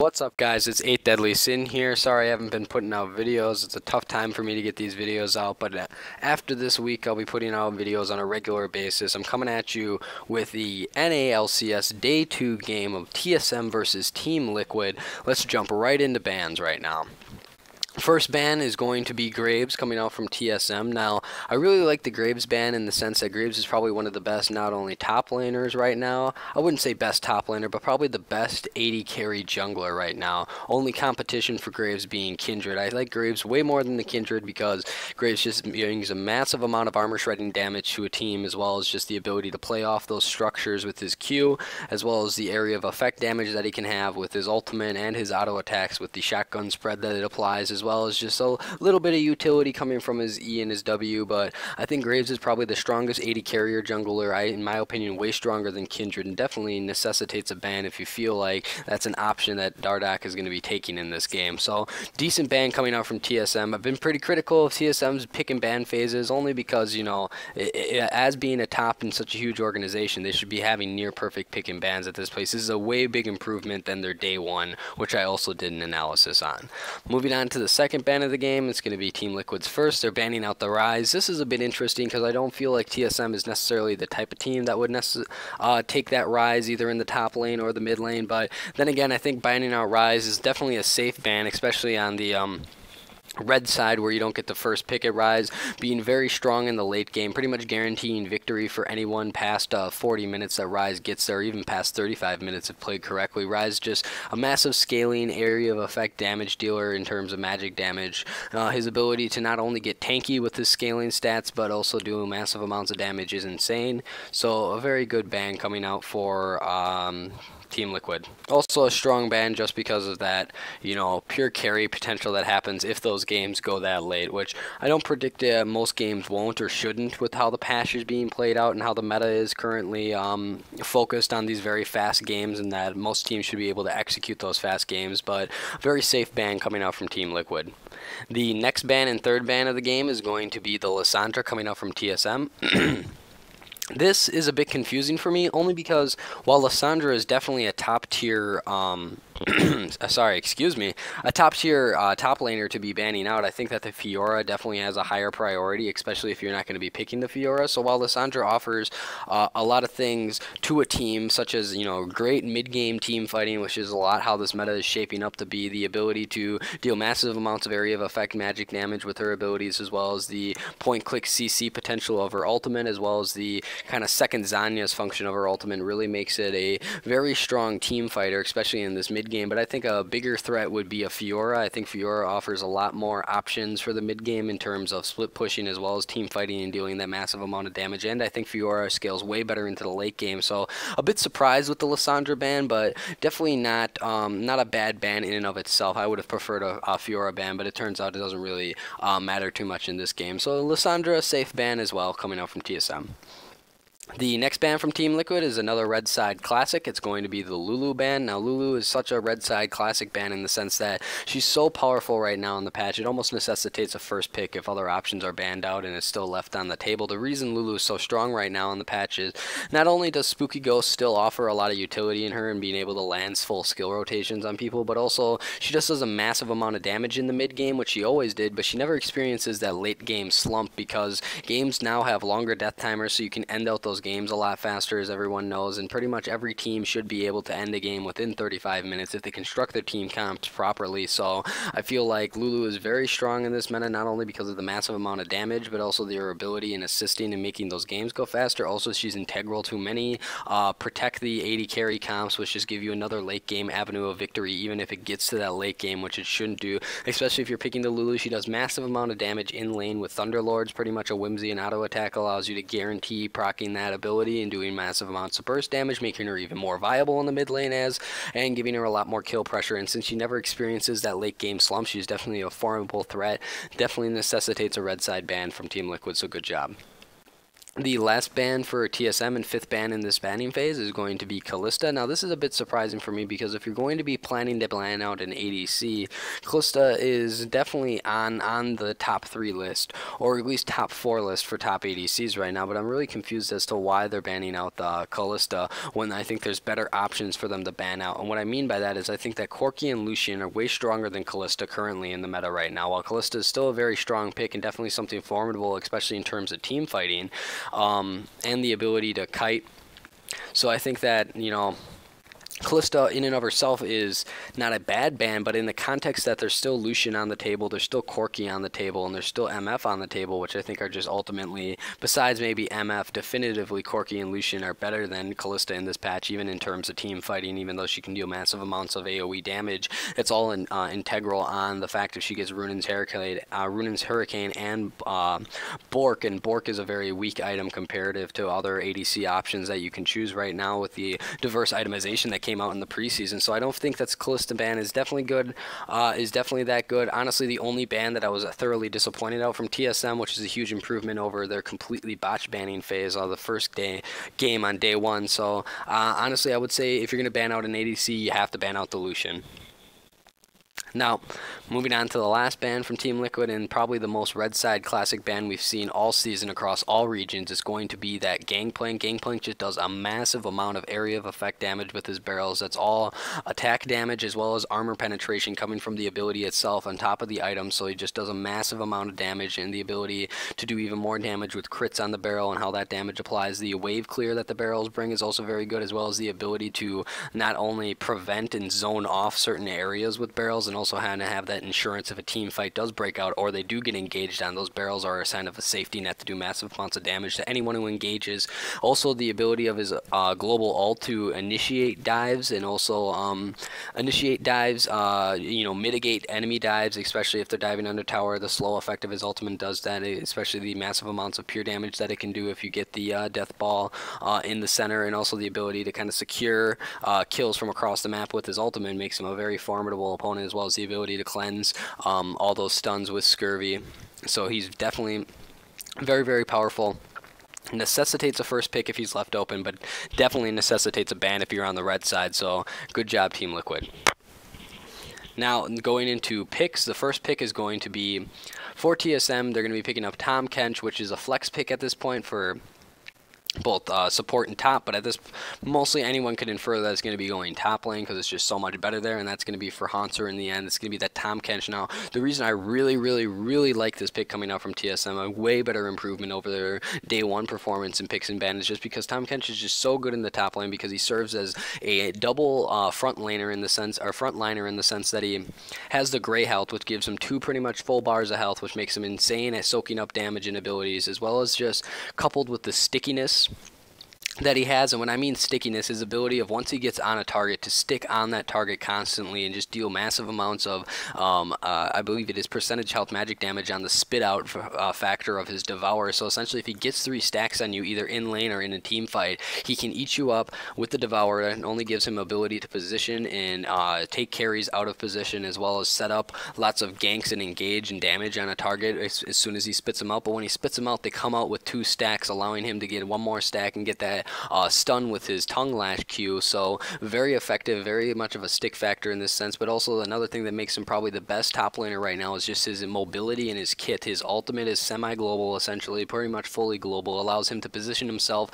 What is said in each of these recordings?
What's up guys, it's 8 Deadly Sin here. Sorry I haven't been putting out videos. It's a tough time for me to get these videos out, but after this week I'll be putting out videos on a regular basis. I'm coming at you with the LCS Day 2 game of TSM versus Team Liquid. Let's jump right into bans right now. First ban is going to be Graves coming out from TSM. Now, I really like the Graves ban in the sense that Graves is probably one of the best not only top laners right now, I wouldn't say best top laner, but probably the best 80 carry jungler right now. Only competition for Graves being Kindred. I like Graves way more than the Kindred because Graves just brings a massive amount of armor shredding damage to a team, as well as just the ability to play off those structures with his Q, as well as the area of effect damage that he can have with his ultimate and his auto attacks with the shotgun spread that it applies, as well as just a little bit of utility coming from his E and his W. But I think Graves is probably the strongest 80 carrier jungler, in my opinion, way stronger than Kindred, and definitely necessitates a ban if you feel like that's an option that Dardak is going to be taking in this game. So decent ban coming out from TSM. I've been pretty critical of TSM's pick and ban phases only because, you know, as being a top in such a huge organization, they should be having near perfect pick and bans at this place. This is a way big improvement than their day one, which I also did an analysis on. Moving on to the second ban of the game, it's going to be Team Liquid's first. They're banning out the Rise. This is a bit interesting because I don't feel like TSM is necessarily the type of team that would take that Rise either in the top lane or the mid lane, but then again, I think banning out Rise is definitely a safe ban, especially on the red side where you don't get the first pick at Rise, being very strong in the late game, pretty much guaranteeing victory for anyone past 40 minutes that Rise gets there, even past 35 minutes if played correctly. Rise just a massive scaling area of effect damage dealer in terms of magic damage. His ability to not only get tanky with his scaling stats, but also do massive amounts of damage is insane. So a very good ban coming out for Team Liquid. Also a strong ban just because of that, you know, pure carry potential that happens if those games go that late, which I don't predict most games won't or shouldn't with how the patch is being played out and how the meta is currently focused on these very fast games, and that most teams should be able to execute those fast games, but very safe ban coming out from Team Liquid. The next ban and third ban of the game is going to be the Lissandra coming out from TSM. This is a bit confusing for me, only because while Lissandra is definitely a top tier, sorry, excuse me, a top tier top laner to be banning out, I think that the Fiora definitely has a higher priority, especially if you're not going to be picking the Fiora. So while Lissandra offers a lot of things to a team, such as, you know, great mid-game team fighting, which is a lot how this meta is shaping up to be, the ability to deal massive amounts of area of effect magic damage with her abilities, as well as the point-click CC potential of her ultimate, as well as the kind of second Zanya's function of her ultimate, really makes it a very strong team fighter, especially in this mid-game. But I think a bigger threat would be a Fiora. I think Fiora offers a lot more options for the mid-game in terms of split pushing as well as team fighting and dealing that massive amount of damage, and I think Fiora scales way better into the late game. So a bit surprised with the Lissandra ban, but definitely not a bad ban in and of itself. I would have preferred a Fiora ban, but it turns out it doesn't really matter too much in this game. So Lissandra, a safe ban as well coming out from TSM. The next ban from Team Liquid is another Red Side Classic. It's going to be the Lulu ban. Now, Lulu is such a Red Side Classic ban in the sense that she's so powerful right now in the patch, it almost necessitates a first pick if other options are banned out and it's still left on the table. The reason Lulu is so strong right now in the patch is not only does Spooky Ghost still offer a lot of utility in her and being able to land full skill rotations on people, but also she just does a massive amount of damage in the mid game, which she always did, but she never experiences that late game slump because games now have longer death timers, so you can end out those games a lot faster, as everyone knows, and pretty much every team should be able to end a game within 35 minutes if they construct their team comps properly. So I feel like Lulu is very strong in this meta, not only because of the massive amount of damage, but also their ability in assisting and making those games go faster. Also, she's integral to many protect the 80 carry comps, which just give you another late game avenue of victory, even if it gets to that late game, which it shouldn't do, especially if you're picking the Lulu. She does massive amount of damage in lane with Thunderlords, pretty much a whimsy, and auto attack allows you to guarantee proccing that ability and doing massive amounts of burst damage, making her even more viable in the mid lane and giving her a lot more kill pressure. And since she never experiences that late game slump, she's definitely a formidable threat. Definitely necessitates a red side ban from Team Liquid, so good job. The last ban for TSM and 5th ban in this banning phase is going to be Kalista. Now, this is a bit surprising for me because if you're going to be planning to ban out an ADC, Kalista is definitely on the top 3 list, or at least top 4 list for top ADCs right now, but I'm really confused as to why they're banning out the Kalista when I think there's better options for them to ban out. And what I mean by that is I think that Corki and Lucian are way stronger than Kalista currently in the meta right now. While Kalista is still a very strong pick and definitely something formidable, especially in terms of team fighting, and the ability to kite. So I think that, Kalista in and of herself is not a bad ban, but in the context that there's still Lucian on the table, there's still Corki on the table, and there's still MF on the table, which I think are just ultimately, besides maybe MF, definitively Corki and Lucian are better than Kalista in this patch, even in terms of team fighting, even though she can deal massive amounts of AoE damage. It's all integral on the fact if she gets Runin's Hurricane and Bork, and Bork is a very weak item comparative to other ADC options that you can choose right now with the diverse itemization that came out in the preseason. So I don't think that's Kalista ban is definitely good, is definitely that good. Honestly, the only ban that I was thoroughly disappointed out from TSM, which is a huge improvement over their completely botch banning phase of the first game on day 1. So honestly, I would say if you're going to ban out an ADC, you have to ban out the Lucian. Now, moving on to the last ban from Team Liquid, and probably the most red side classic ban we've seen all season across all regions, is going to be that Gangplank. Gangplank just does a massive amount of area of effect damage with his barrels. That's all attack damage as well as armor penetration coming from the ability itself on top of the item, so he just does a massive amount of damage, and the ability to do even more damage with crits on the barrel and how that damage applies. The wave clear that the barrels bring is also very good, as well as the ability to not only prevent and zone off certain areas with barrels, and also have that insurance if a team fight does break out or they do get engaged on. Those barrels are a sign of a safety net to do massive amounts of damage to anyone who engages. Also, the ability of his global ult to initiate dives, and also mitigate enemy dives, especially if they're diving under tower. The slow effect of his ultimate does that, especially the massive amounts of pure damage that it can do if you get the death ball in the center, and also the ability to kind of secure kills from across the map with his ultimate makes him a very formidable opponent, as well as the ability to cleanse all those stuns with scurvy. So he's definitely very, very powerful. Necessitates a first pick if he's left open, but definitely necessitates a ban if you're on the red side. So good job, Team Liquid. Now, going into picks, the first pick is going to be for TSM. They're going to be picking up Tahm Kench, which is a flex pick at this point for both support and top, but at this, mostly anyone could infer that it's going to be going top lane because it's just so much better there, and that's going to be for Haunter in the end. It's going to be that Tahm Kench. Now, the reason I really like this pick coming out from TSM, a way better improvement over their day 1 performance in picks and ban, is just because Tahm Kench is just so good in the top lane, because he serves as a double frontliner in the sense that he has the gray health, which gives him 2 pretty much full bars of health, which makes him insane at soaking up damage and abilities, as well as just coupled with the stickiness that he has. And when I mean stickiness, his ability of once he gets on a target to stick on that target constantly and just deal massive amounts of I believe it is percentage health magic damage on the spit out factor of his Devourer. So essentially, if he gets 3 stacks on you either in lane or in a team fight, he can eat you up with the Devourer. It only gives him ability to position and take carries out of position, as well as set up lots of ganks and engage and damage on a target as soon as he spits them out. But when he spits them out, they come out with 2 stacks, allowing him to get 1 more stack and get that stun with his tongue lash Q. So very effective, very much of a stick factor in this sense. But also another thing that makes him probably the best top laner right now is just his mobility and his kit. His ultimate is semi-global, essentially, pretty much fully global. Allows him to position himself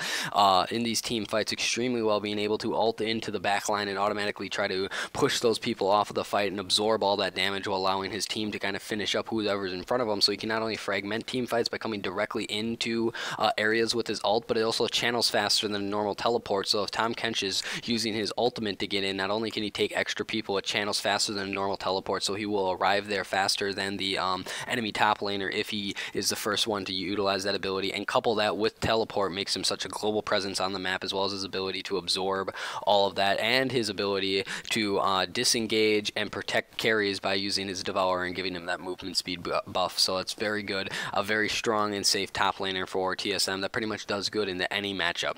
in these team fights extremely well, being able to ult into the backline and automatically try to push those people off of the fight and absorb all that damage, while allowing his team to kind of finish up whoever's in front of him. So he can not only fragment team fights by coming directly into areas with his ult, but it also channels faster than a normal teleport. So if Tahm Kench is using his ultimate to get in, not only can he take extra people, it channels faster than a normal teleport, so he will arrive there faster than the enemy top laner if he is the first one to utilize that ability. And couple that with teleport makes him such a global presence on the map, as well as his ability to absorb all of that, and his ability to disengage and protect carries by using his Devourer and giving him that movement speed buff. So it's very good, a very strong and safe top laner for TSM that pretty much does good into any matchup.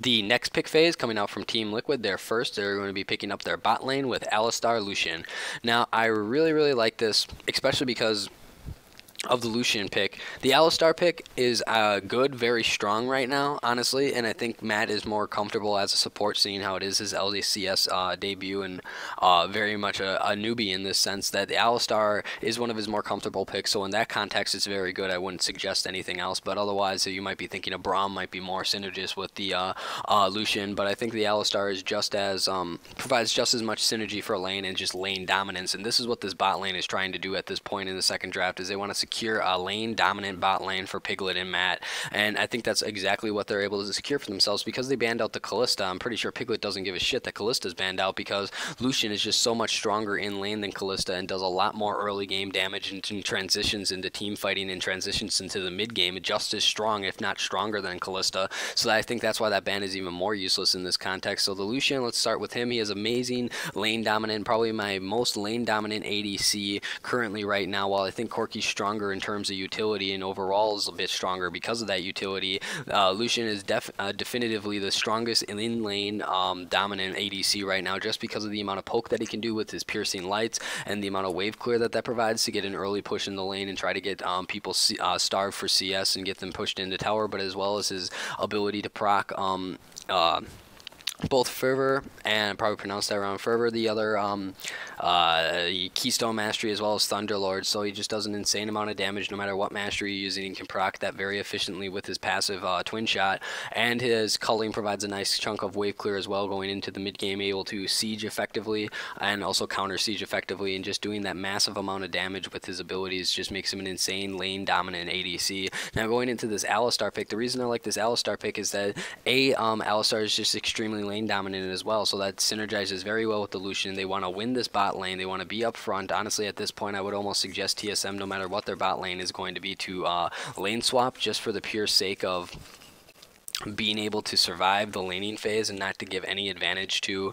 The next pick phase coming out from Team Liquid, they're going to be picking up their bot lane with Alistar Lucian. Now, I really like this, especially because of the Lucian pick. The Alistar pick is good, very strong right now, honestly, and I think Matt is more comfortable as a support, seeing how it is his LCS debut, and very much a newbie in this sense that the Alistar is one of his more comfortable picks, so in that context it's very good. I wouldn't suggest anything else, but otherwise you might be thinking a Braum might be more synergist with the Lucian, but I think the Alistar is just as, provides just as much synergy for lane and just lane dominance, and this is what this bot lane is trying to do at this point in the second draft, is they want to secure a lane dominant bot lane for Piglet and Matt, and I think that's exactly what they're able to secure for themselves because they banned out the Kalista. I'm pretty sure Piglet doesn't give a shit that Kalista's banned out because Lucian is just so much stronger in lane than Kalista and does a lot more early game damage and transitions into team fighting and transitions into the mid game just as strong, if not stronger, than Kalista. So I think that's why that ban is even more useless in this context. So the Lucian, let's start with him. He is amazing lane dominant, probably my most lane dominant ADC currently right now. While I think Corki's stronger in terms of utility and overall is a bit stronger because of that utility, Lucian is definitively the strongest in lane dominant ADC right now, just because of the amount of poke that he can do with his piercing lights and the amount of wave clear that provides to get an early push in the lane and try to get people starved for CS and get them pushed into tower, but as well as his ability to proc both Fervor, and probably pronounced that wrong, Fervor, the other Keystone Mastery, as well as Thunderlord, so he just does an insane amount of damage no matter what mastery you're using. He can proc that very efficiently with his passive Twin Shot, and his culling provides a nice chunk of wave clear as well going into the mid game, able to siege effectively and also counter siege effectively, and just doing that massive amount of damage with his abilities just makes him an insane lane dominant ADC. Now going into this Alistar pick, the reason I like this Alistar pick is that Alistar is just extremely lane dominant as well, so that synergizes very well with the Lucian. They want to win this bot lane, they want to be up front. Honestly, at this point I would almost suggest TSM, no matter what their bot lane is going to be, to lane swap, just for the pure sake of being able to survive the laning phase and not to give any advantage to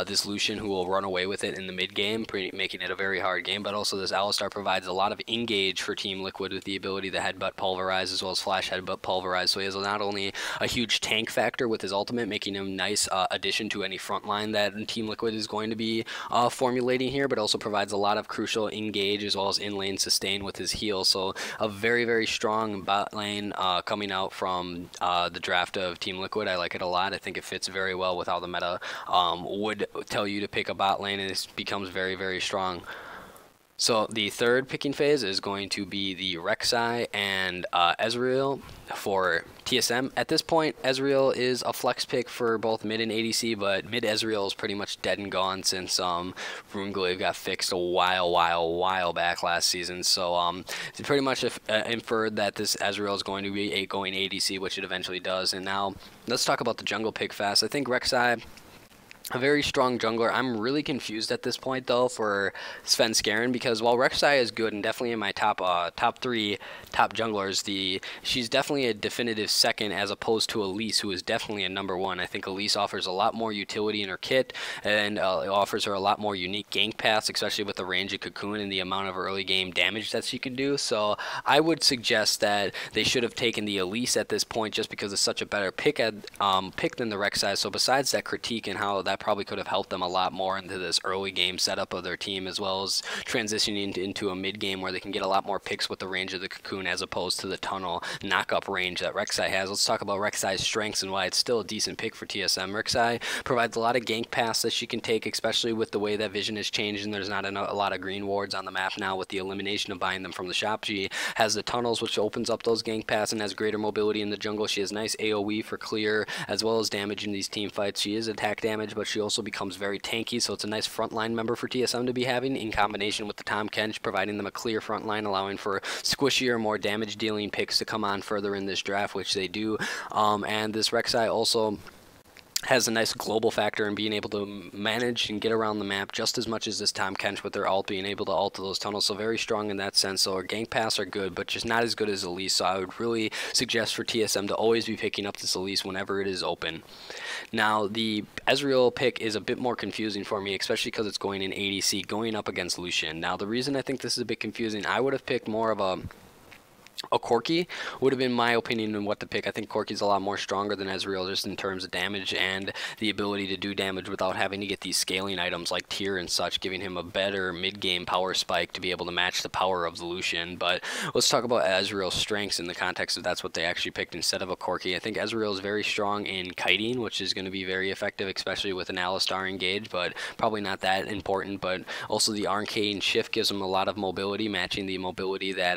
this Lucian, who will run away with it in the mid game, making it a very hard game. But also this Alistar provides a lot of engage for Team Liquid with the ability to headbutt pulverize as well as flash headbutt pulverize, so he has not only a huge tank factor with his ultimate, making him a nice addition to any front line that Team Liquid is going to be formulating here, but also provides a lot of crucial engage as well as in lane sustain with his heal. So a very, very strong bot lane coming out from the draft of Team Liquid. I like it a lot. I think it fits very well with how the meta would tell you to pick a bot lane, and it becomes very, very strong. So the third picking phase is going to be the Rek'Sai and Ezreal for TSM. At this point, Ezreal is a flex pick for both mid and ADC, but mid Ezreal is pretty much dead and gone since Runeglaive got fixed a while back last season. So it's pretty much inferred that this Ezreal is going to be going ADC, which it eventually does. And now let's talk about the jungle pick fast. I think Rek'Sai, a very strong jungler. I'm really confused at this point though for Svenskeren, because while Rek'Sai is good and definitely in my top three top junglers, she's definitely a definitive second as opposed to Elise, who is definitely a number one. I think Elise offers a lot more utility in her kit, and it offers her a lot more unique gank paths, especially with the range of Cocoon and the amount of early game damage that she can do. So I would suggest that they should have taken the Elise at this point, just because it's such a better pick than the Rek'Sai. So besides that critique and how that probably could have helped them a lot more into this early game setup of their team, as well as transitioning into a mid game where they can get a lot more picks with the range of the Cocoon as opposed to the tunnel knock-up range that Rek'Sai has. Let's talk about Rek'Sai's strengths and why it's still a decent pick for TSM. Rek'Sai provides a lot of gank paths that she can take, especially with the way that vision has changed and there's not a lot of green wards on the map now with the elimination of buying them from the shop. She has the tunnels, which opens up those gank paths and has greater mobility in the jungle. She has nice AoE for clear as well as damage in these team fights. She is attack damage, but she also becomes very tanky, so it's a nice frontline member for TSM to be having, in combination with the Tahm Kench, providing them a clear frontline, allowing for squishier, more damage dealing picks to come on further in this draft, which they do. And this Rek'Sai also has a nice global factor in being able to manage and get around the map just as much as this Tahm Kench with their ult, being able to ult to those tunnels, so very strong in that sense. So our gank paths are good, but just not as good as Elise, so I would really suggest for TSM to always be picking up this Elise whenever it is open. Now, the Ezreal pick is a bit more confusing for me, especially because it's going in ADC, going up against Lucian. Now, the reason I think this is a bit confusing, I would have picked more of a A Corki would have been my opinion on what to pick. I think Corki's a lot more stronger than Ezreal just in terms of damage and the ability to do damage without having to get these scaling items like tier and such, giving him a better mid-game power spike to be able to match the power of the Lucian. But let's talk about Ezreal's strengths in the context of that's what they actually picked instead of a Corki. I think Ezreal is very strong in kiting, which is going to be very effective, especially with an Alistar engage, but probably not that important. But also the Arcane Shift gives him a lot of mobility, matching the mobility that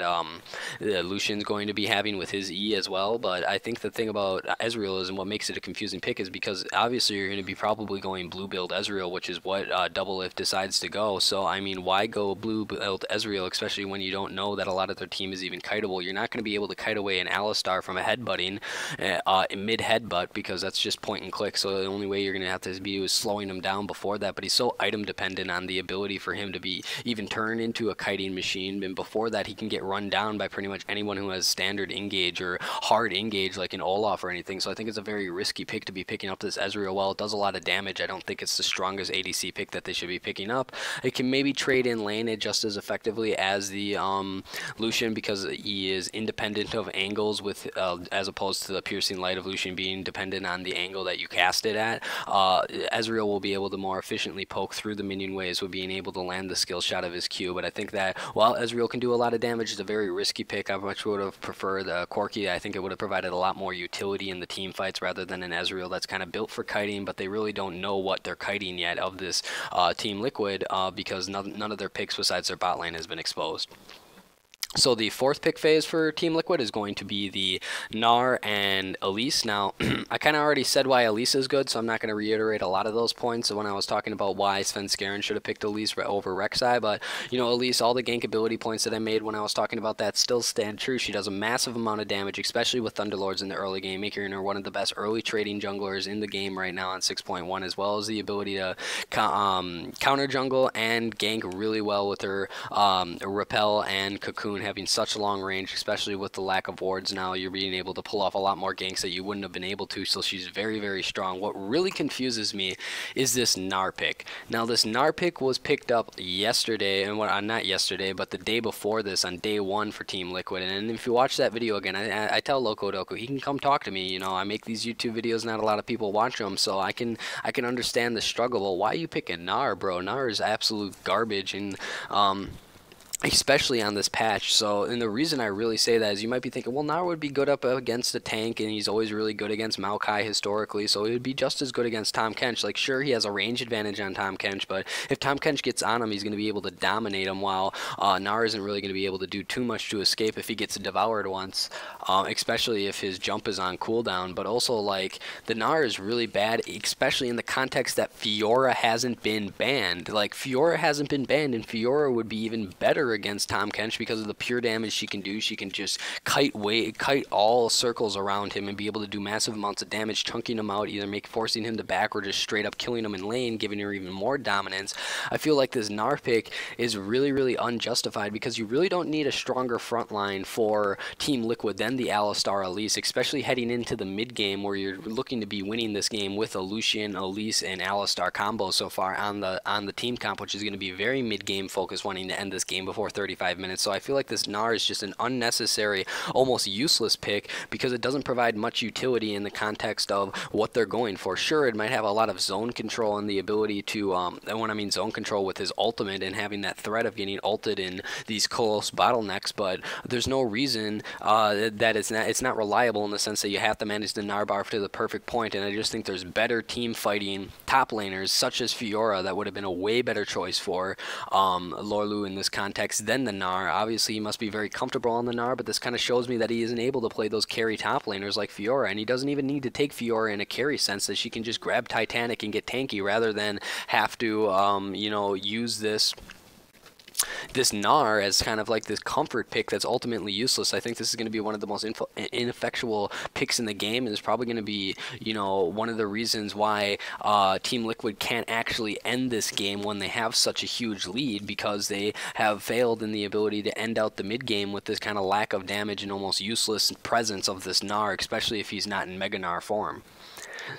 the Lucian's going to be having with his E as well. But I think the thing about Ezreal is, and what makes it a confusing pick, is because obviously you're going to be probably going blue build Ezreal, which is what Doublelift decides to go. So I mean, why go blue build Ezreal, especially when you don't know that a lot of their team is even kiteable? You're not going to be able to kite away an Alistar from a headbutting mid headbutt, because that's just point and click. So the only way you're going to have to be is slowing him down before that. But he's so item dependent on the ability for him to be even turn into a kiting machine, and before that he can get run down by pretty much anyone who has standard engage or hard engage like an Olaf or anything. So I think it's a very risky pick to be picking up this Ezreal. While it does a lot of damage, I don't think it's the strongest ADC pick that they should be picking up. It can maybe trade in lane it just as effectively as the Lucian, because he is independent of angles with as opposed to the piercing light of Lucian being dependent on the angle that you cast it at. Ezreal will be able to more efficiently poke through the minion waves with being able to land the skill shot of his Q. But I think that while Ezreal can do a lot of damage, it's a very risky pick. I much would have preferred Corki. I think it would have provided a lot more utility in the team fights rather than an Ezreal that's kind of built for kiting, but they really don't know what they're kiting yet of this Team Liquid, because none of their picks besides their bot lane has been exposed. So the fourth pick phase for Team Liquid is going to be the Gnar and Elise. Now, I kind of already said why Elise is good, so I'm not going to reiterate a lot of those points when I was talking about why Svenskeren should have picked Elise over Rek'Sai. But, you know, Elise, all the gank ability points that I made when I was talking about that still stand true. She does a massive amount of damage, especially with Thunderlords in the early game, making her one of the best early trading junglers in the game right now on 6.1, as well as the ability to counter jungle and gank really well with her Repel and Cocoon having such long range, especially with the lack of wards now. You're being able to pull off a lot more ganks that you wouldn't have been able to, so she's very, very strong. What really confuses me is this Gnar pick. Now, this Gnar pick was picked up yesterday, and not yesterday, but the day before this, on day 1 for Team Liquid. And if you watch that video again, I tell Loco Doku, he can come talk to me. You know, I make these YouTube videos, not a lot of people watch them, so I can understand the struggle. Well, why are you picking Gnar, bro? Gnar is absolute garbage, and especially on this patch. So, and the reason I really say that is you might be thinking, well, Gnar would be good up against a tank, and he's always really good against Maokai historically, so he would be just as good against Tahm Kench. Like, sure, he has a range advantage on Tahm Kench, but if Tahm Kench gets on him, he's going to be able to dominate him, while Gnar isn't really going to be able to do too much to escape if he gets devoured once, especially if his jump is on cooldown. But also, like, the Gnar is really bad, especially in the context that Fiora hasn't been banned. Like, Fiora hasn't been banned, and Fiora would be even better against Tahm Kench because of the pure damage she can do. She can just kite all circles around him and be able to do massive amounts of damage, chunking him out, either forcing him to back or just straight up killing him in lane, giving her even more dominance. I feel like this Gnar pick is really, really unjustified, because you really don't need a stronger front line for Team Liquid than the Alistar Elise, especially heading into the mid game where you're looking to be winning this game with a Lucian, Elise, and Alistar combo so far on the team comp, which is going to be very mid game focused, wanting to end this game before 35 minutes. So I feel like this Gnar is just an unnecessary, almost useless pick, because it doesn't provide much utility in the context of what they're going for. Sure, it might have a lot of zone control and the ability to, and when I mean zone control with his ultimate and having that threat of getting ulted in these close bottlenecks, but there's no reason that it's not reliable in the sense that you have to manage the Gnar bar to the perfect point. And I just think there's better team fighting top laners such as Fiora that would have been a way better choice for Lorlu in this context than the Gnar. Obviously, he must be very comfortable on the Gnar, but this kind of shows me that he isn't able to play those carry top laners like Fiora, and he doesn't even need to take Fiora in a carry sense, that she can just grab Titanic and get tanky rather than have to, you know, use this Gnar as kind of like this comfort pick that's ultimately useless. I think this is going to be one of the most ineffectual picks in the game, and it's probably going to be, you know, one of the reasons why Team Liquid can't actually end this game when they have such a huge lead, because they have failed in the ability to end out the mid game with this kind of lack of damage and almost useless presence of this Gnar, especially if he's not in Mega Gnar form.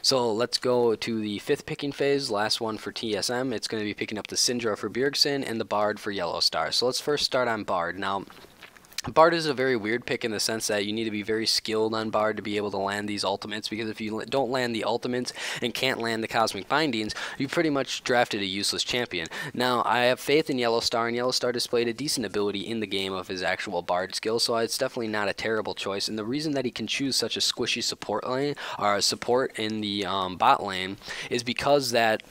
So let's go to the 5th picking phase, last one for TSM. It's going to be picking up the Syndra for Bjergsen and the Bard for Yellowstar. So let's first start on Bard. Now, Bard is a very weird pick in the sense that you need to be very skilled on Bard to be able to land these ultimates, because if you don't land the ultimates and can't land the Cosmic Bindings, you pretty much drafted a useless champion. Now, I have faith in Yellowstar, and Yellowstar displayed a decent ability in the game of his actual Bard skill, so it's definitely not a terrible choice. And the reason that he can choose such a squishy support lane, or support in the bot lane, is because that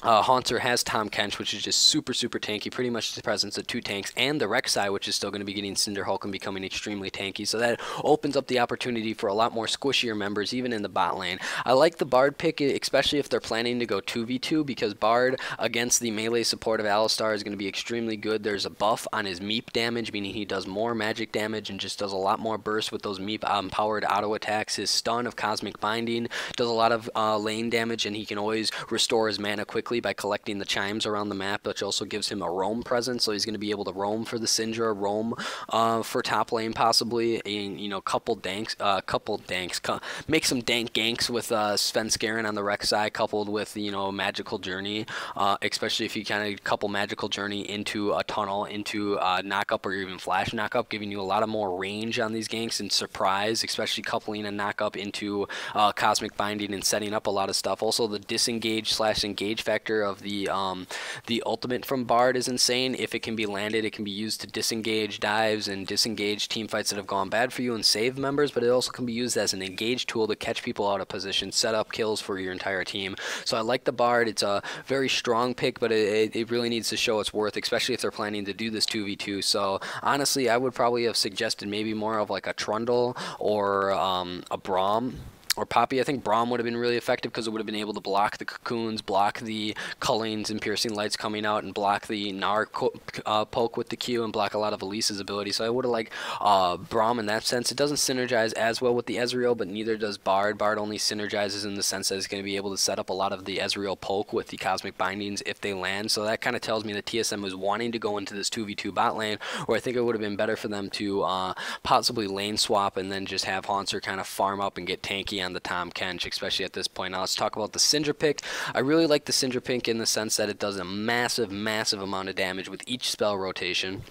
Haunter has Tom Kench, which is just super tanky, pretty much the presence of 2 tanks, and the Rek'Sai, which is still going to be getting Cinder Hulk and becoming extremely tanky, so that opens up the opportunity for a lot more squishier members, even in the bot lane. I like the Bard pick, especially if they're planning to go 2v2, because Bard against the melee support of Alistar is going to be extremely good. There's a buff on his Meep damage, meaning he does more magic damage and just does a lot more burst with those Meep powered auto attacks. His stun of Cosmic Binding does a lot of lane damage, and he can always restore his mana quickly by collecting the chimes around the map, which also gives him a roam presence, so he's going to be able to roam for the Syndra, roam for top lane possibly, and, you know, make some dank ganks with Svenskeren on the Rek'Sai, coupled with, you know, Magical Journey, especially if you kind of couple Magical Journey into a tunnel, into knockup, or even flash knockup, giving you a lot of more range on these ganks, and surprise, especially coupling a knockup into Cosmic Binding and setting up a lot of stuff. Also, the disengage / engage factor of the ultimate from Bard is insane. If it can be landed, it can be used to disengage dives and disengage team fights that have gone bad for you and save members, but it also can be used as an engage tool to catch people out of position, set up kills for your entire team. So I like the Bard. It's a very strong pick, but it really needs to show its worth, especially if they're planning to do this 2v2. So honestly, I would probably have suggested maybe more of like a Trundle or a Braum. Or Poppy. I think Braum would have been really effective because it would have been able to block the cocoons, block the Cullings and Piercing Lights coming out, and block the Gnar poke with the Q, and block a lot of Elise's ability. So I would have liked Braum in that sense. It doesn't synergize as well with the Ezreal, but neither does Bard. Bard only synergizes in the sense that it's going to be able to set up a lot of the Ezreal poke with the Cosmic Bindings if they land. So that kind of tells me that TSM was wanting to go into this 2v2 bot lane, where I think it would have been better for them to possibly lane swap and then just have Haunter kind of farm up and get tanky on the Tom Kench, especially at this point. Now let's talk about the Syndra pick. I really like the Syndra pick in the sense that it does a massive amount of damage with each spell rotation.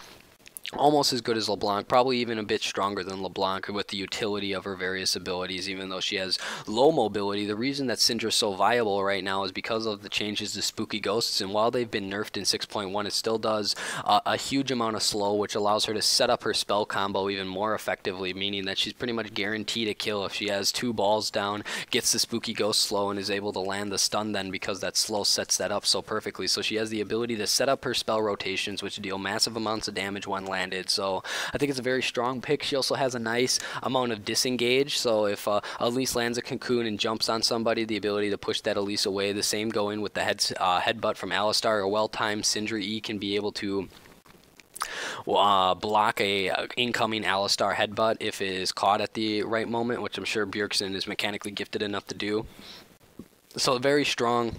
Almost as good as LeBlanc, probably even a bit stronger than LeBlanc with the utility of her various abilities, even though she has low mobility. The reason that Syndra is so viable right now is because of the changes to Spooky Ghosts, and while they've been nerfed in 6.1, it still does a huge amount of slow, which allows her to set up her spell combo even more effectively, meaning that she's pretty much guaranteed a kill if she has 2 balls down, gets the Spooky Ghost slow, and is able to land the stun then, because that slow sets that up so perfectly. So she has the ability to set up her spell rotations, which deal massive amounts of damage when landed. So I think it's a very strong pick. She also has a nice amount of disengage, so if Elise lands a cocoon and jumps on somebody, the ability to push that Elise away. The same going with the headbutt from Alistar. A well-timed Syndra E can be able to block a incoming Alistar headbutt if it is caught at the right moment, which I'm sure Bjergsen is mechanically gifted enough to do. So very strong.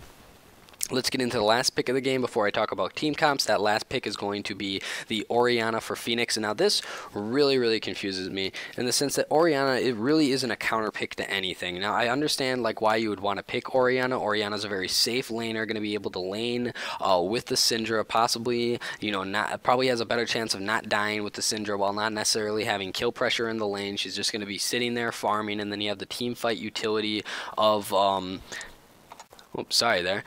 Let's get into the last pick of the game before I talk about team comps. That last pick is going to be the Orianna for Phoenix. And now this really confuses me in the sense that Orianna, it really isn't a counter pick to anything. Now I understand like why you would want to pick Orianna. Orianna's a very safe laner, going to be able to lane with the Syndra, possibly, you know, probably has a better chance of not dying with the Syndra while not necessarily having kill pressure in the lane. She's just going to be sitting there farming, and then you have the team fight utility of oops, sorry there.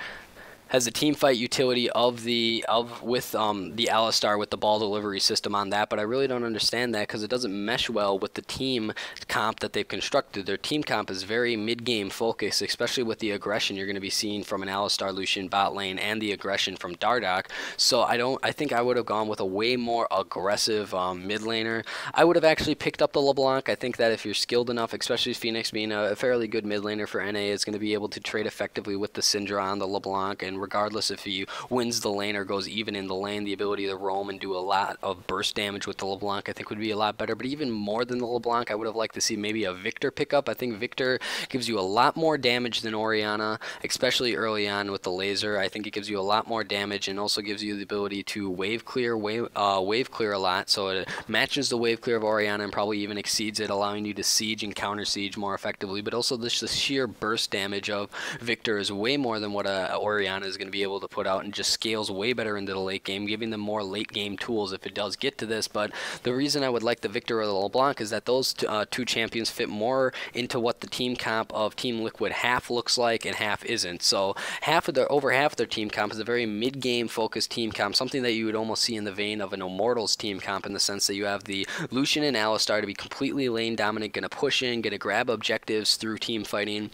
Has the team fight utility of the Alistar with the ball delivery system on that, but I really don't understand that because it doesn't mesh well with the team comp that they've constructed. Their team comp is very mid-game focused, especially with the aggression you're going to be seeing from an Alistar Lucian bot lane and the aggression from Dardoch. So I think I would have gone with a way more aggressive mid laner. I would have actually picked up the LeBlanc. I think that if you're skilled enough, especially Phoenix being a fairly good mid laner for NA, is going to be able to trade effectively with the Syndra on the LeBlanc, and regardless if he wins the lane or goes even in the lane, the ability to roam and do a lot of burst damage with the LeBlanc I think would be a lot better. But even more than the LeBlanc, I would have liked to see maybe a Victor pickup. I think Victor gives you a lot more damage than Orianna, especially early on with the laser. I think it gives you a lot more damage and also gives you the ability to wave clear a lot, so it matches the wave clear of Orianna and probably even exceeds it, allowing you to siege and counter siege more effectively. But also the sheer burst damage of Victor is way more than what Orianna Orianna is going to be able to put out, and just scales way better into the late game, giving them more late game tools if it does get to this. But the reason I would like the Victor or the LeBlanc is that those two champions fit more into what the team comp of Team Liquid half looks like and half isn't. So over half of their team comp is a very mid-game focused team comp, something that you would almost see in the vein of an Immortals team comp, in the sense that you have the Lucian and Alistar to be completely lane dominant, going to push in, going to grab objectives through team fighting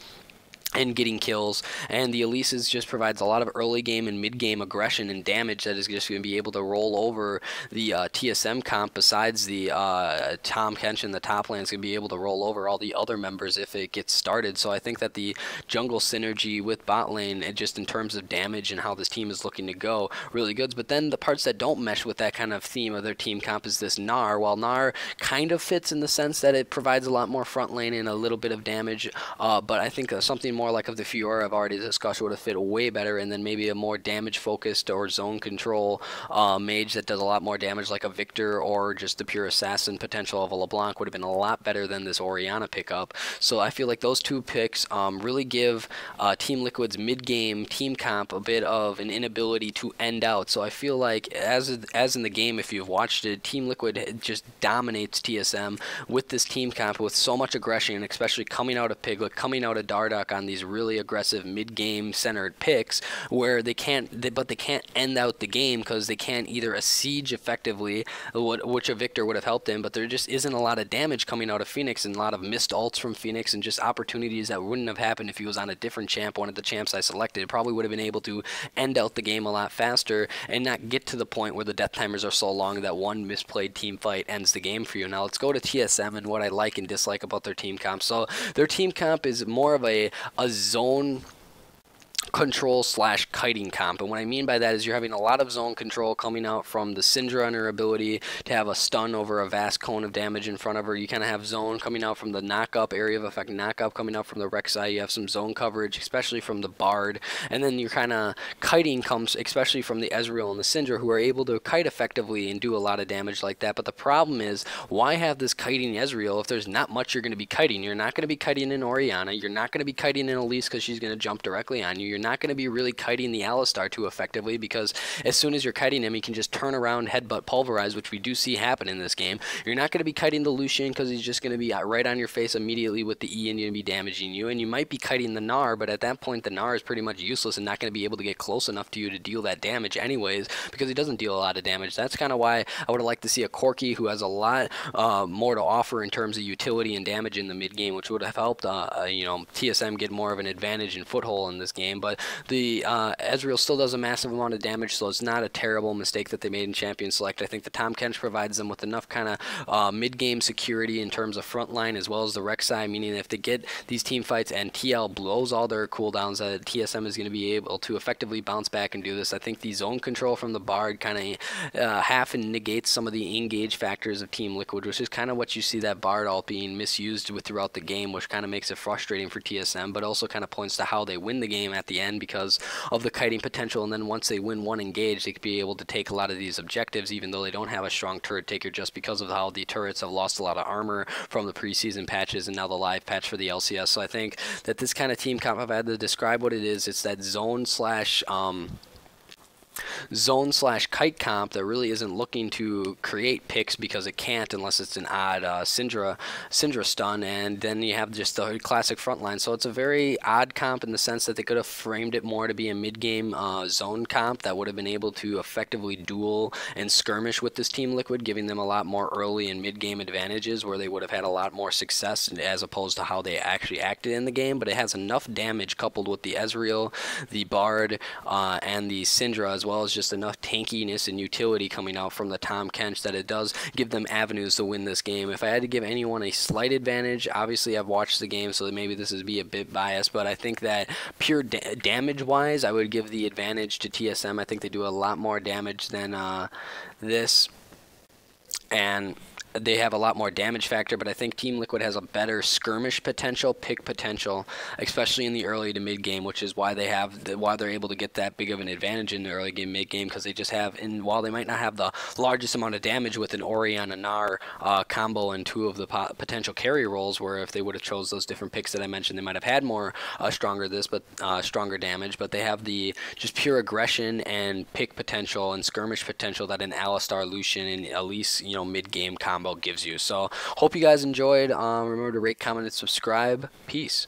and getting kills, and the Elises just provides a lot of early game and mid game aggression and damage that is just going to be able to roll over the TSM comp. Besides the Tahm Kench in the top lane is going to be able to roll over all the other members if it gets started. So I think that the jungle synergy with bot lane, and just in terms of damage and how this team is looking to go, really good. But then the parts that don't mesh with that kind of theme of their team comp is this Gnar. While Gnar kind of fits in the sense that it provides a lot more front lane and a little bit of damage, but I think something more like of the Fiora I've already discussed would have fit way better, and then maybe a more damage focused or zone control mage that does a lot more damage, like a Victor, or just the pure assassin potential of a LeBlanc would have been a lot better than this Orianna pickup. So I feel like those two picks really give Team Liquid's mid-game team comp a bit of an inability to end out. So I feel like, as in the game, if you've watched it, Team Liquid just dominates TSM with this team comp with so much aggression, especially coming out of Piglet, coming out of Dardoch on these really aggressive mid-game centered picks, where they can't end out the game because they can't either siege effectively, which a Victor would have helped in, but there just isn't a lot of damage coming out of Phoenix, and a lot of missed ults from Phoenix, and just opportunities that wouldn't have happened if he was on a different champ, one of the champs I selected. Probably would have been able to end out the game a lot faster and not get to the point where the death timers are so long that one misplayed team fight ends the game for you. Now let's go to TSM and what I like and dislike about their team comp. So their team comp is more of a zone control slash kiting comp, and what I mean by that is you're having a lot of zone control coming out from the Syndra and her ability to have a stun over a vast cone of damage in front of her. You kind of have zone coming out from the knock-up, area of effect knock-up coming out from the Rek'Sai. You have some zone coverage, especially from the Bard, and then your kind of kiting comes especially from the Ezreal and the Syndra, who are able to kite effectively and do a lot of damage like that. But the problem is, why have this kiting Ezreal if there's not much you're going to be kiting? You're not going to be kiting in Orianna, you're not going to be kiting in Elise because she's going to jump directly on you, you're not going to be really kiting the Alistar too effectively, because as soon as you're kiting him, he can just turn around, headbutt, pulverize, which we do see happen in this game. You're not going to be kiting the Lucian because he's just going to be right on your face immediately with the E and going to be damaging you, and you might be kiting the Gnar, but at that point the Gnar is pretty much useless and not going to be able to get close enough to you to deal that damage anyways, because he doesn't deal a lot of damage. That's kind of why I would have liked to see a Corki who has a lot more to offer in terms of utility and damage in the mid game, which would have helped TSM get more of an advantage and foothold in this game. But the Ezreal still does a massive amount of damage, so it's not a terrible mistake that they made in Champion Select. I think the Tahm Kench provides them with enough kind of mid-game security in terms of frontline, as well as the Rek'Sai, meaning if they get these team fights and TL blows all their cooldowns, TSM is going to be able to effectively bounce back and do this. I think the zone control from the Bard kind of half and negates some of the engage factors of Team Liquid, which is kind of what you see that Bard ult being misused with throughout the game, which kind of makes it frustrating for TSM, but also kind of points to how they win the game at the end because of the kiting potential. And then once they win one engage, they could be able to take a lot of these objectives, even though they don't have a strong turret taker, just because of how the turrets have lost a lot of armor from the preseason patches and now the live patch for the LCS. So I think that this kind of team comp, if I had to describe what it is, it's that zone slash kite comp that really isn't looking to create picks because it can't unless it's an odd Syndra stun, and then you have just the classic frontline. So it's a very odd comp in the sense that they could have framed it more to be a mid-game zone comp that would have been able to effectively duel and skirmish with this Team Liquid, giving them a lot more early and mid-game advantages where they would have had a lot more success as opposed to how they actually acted in the game. But it has enough damage coupled with the Ezreal, the Bard, and the Syndra, as well as just enough tankiness and utility coming out from the Tahm Kench that it does give them avenues to win this game. If I had to give anyone a slight advantage, obviously I've watched the game, so maybe this is be a bit biased, but I think that pure damage-wise, I would give the advantage to TSM. I think they do a lot more damage than this, and they have a lot more damage factor, but I think Team Liquid has a better skirmish potential, pick potential, especially in the early to mid game, which is why why they're able to get that big of an advantage in the early game, mid game, because they just have, and while they might not have the largest amount of damage with an Ori on a Gnar combo and two of the potential carry roles, where if they would have chose those different picks that I mentioned, they might have had more stronger damage, but they have the just pure aggression and pick potential and skirmish potential that an Alistar, Lucian, and Elise, mid game combo gives you. So hope you guys enjoyed. Remember to rate, comment, and subscribe. Peace.